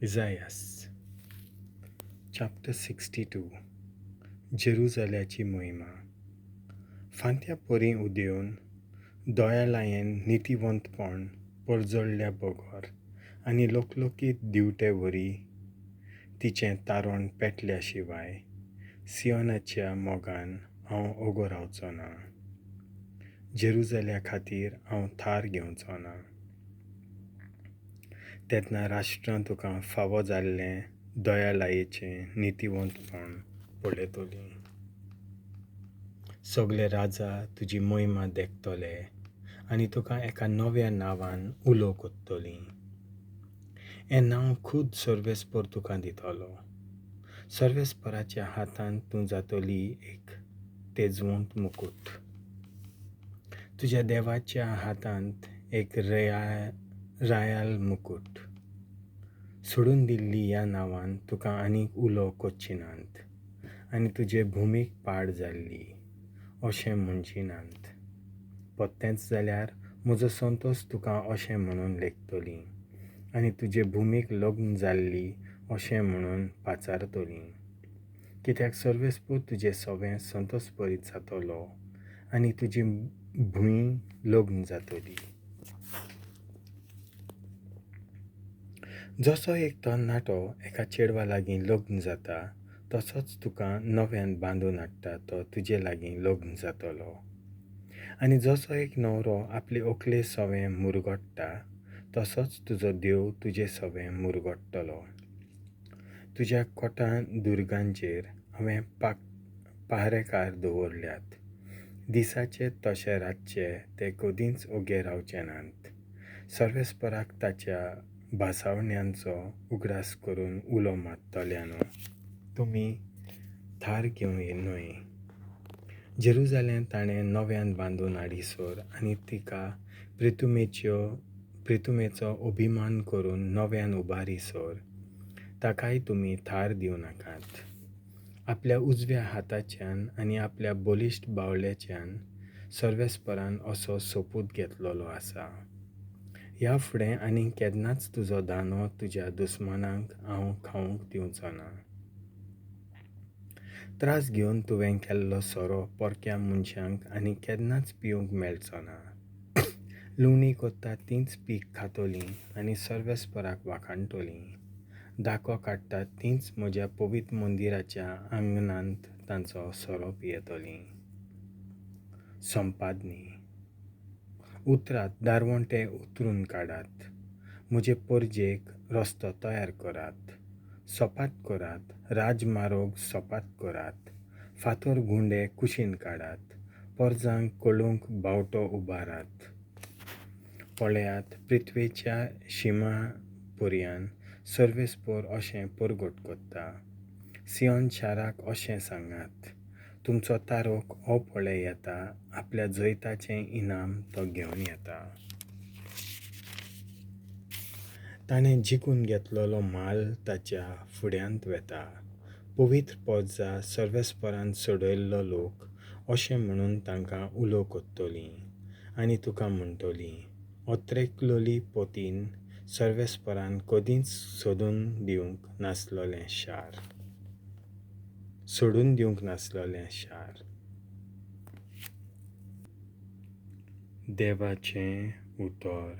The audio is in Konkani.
Izaias Chapter 62 जेरुसलेमाची मोहिमा. फांत्या पोरी उदेवन दोयालायेन नितीवंतपण परजळल्या बोगोर आनी लोकलोकीत दिवटे वरी तिचें तारण पेटल्या शिवाय सियोनाच्या मोगान हांव ओगो रावचो ना. जेरुसल्या खातीर हांव थार घेवचो ना. तेन्ना राष्ट्रां तुका फावो जाल्लें दोयालायेचें नितीवंतपण पळयतलीं. सगळे राजा तुजी मोहिमा देखतले आनी तुका एका नव्या नांवान उलो कोत्तलीं. हें नांव खूद सर्वेस्पर तुका दितलो. सर्वेस्पराच्या हातांत तूं जातली एक तेजवंत मुकुट. तुज्या देवाच्या हातांत एक रायाल मुकुट. सोडून दिल्ली ह्या नांवान तुका आनीक उलो कोच्चिनांत आनी तुजे भुमीक पाड जाल्ली अशें म्हणचिनांत. पत्तेंच जाल्यार म्हजो संतोश तुका अशें म्हणून लेखतलीं आनी तुजे भुमीक लग्न जाल्ली अशें म्हणून पाचारतलीं. कित्याक सर्वेस्पूर तुजें सवें संतोषपरीत जातलो आनी तुजी भूंय लग्न जातली. जसो एक tornnatto एका cheddva लागीं लग्न जाता तसोच तुका नोवेan bandun हाडटा तो तुजे लागीं लग्न जातलो. आनी जसो एक नवरो आपली ओकले सवें मurgott'ta तसोच तुजो देव तुजें सवें murgott'tolo. तुज्या kottam-durgancher हांवें पाहरेकार दवरल्यात. दिसाचे तशे रातचे ते कदींच ओगे रावचे नांत. सर्वेस्पराक ताच्या भासावण्यांचो उगडास करून उलो मारतल्यान तुमी थार घेवं न्हय. जेरुसलेम ताणें नव्यान बांदून हाडिसर आनी तिका प्रितुमेचो अभिमान करून नव्यान उबारिसर ताकाय तुमी थार दिवं नाकात. आपल्या उजव्या हाताच्यान आनी आपल्या बलिश्ट बावल्याच्यान सर्वेस्परान असो सोपूत घेतलोलो आसा. ह्या फुडें आनीक केन्नाच तुजो दानो तुज्या दुस्मानांक हांव खावंक दिवचो ना. त्रास घेवन तुवें केल्लो सोरो पोरक्या मनशांक आनी केन्नाच पिवंक मेळचो ना. लुवणी कोत्ता तींच पीक खातलीं आनी सर्वेस्पराक वाखाणटलीं. दाखो काडटात तींच म्हज्या पवित्र मंदिराच्या आंगणांत तांचो सोरो पियेतलीं. संपादनी. उतरात दारवंटे उतरून काडात. म्हजे परजेक रस्तो तयार करात. सपाट करात. राजमार्ग सपाट करात. फातर गुंडे कुशीन काडात. परजांक कळूंक बावटो उबारात. पळयात पृथ्वेच्या शिमा पर्यान सर्वेस्पर अशें परगट कोत्ता. सियोन शाराक अशें सांगात, तुमचो तारोक हो पळय येता, आपल्या जैताचें इनाम तो घेवन येता. ताणें जिखून घेतलोलो माल ताच्या फुड्यांत वेता. पवित्र पोरजा सर्वेस्परान सोडयल्लो लोक अशें म्हणून तांकां उलो कोत्तलीं आनी तुका म्हणटलीं, ओत्रेकलोली पोतीन सर्वेस्परान कदींच सोडून दिवंक नासलोलें शार. देवाचें उतर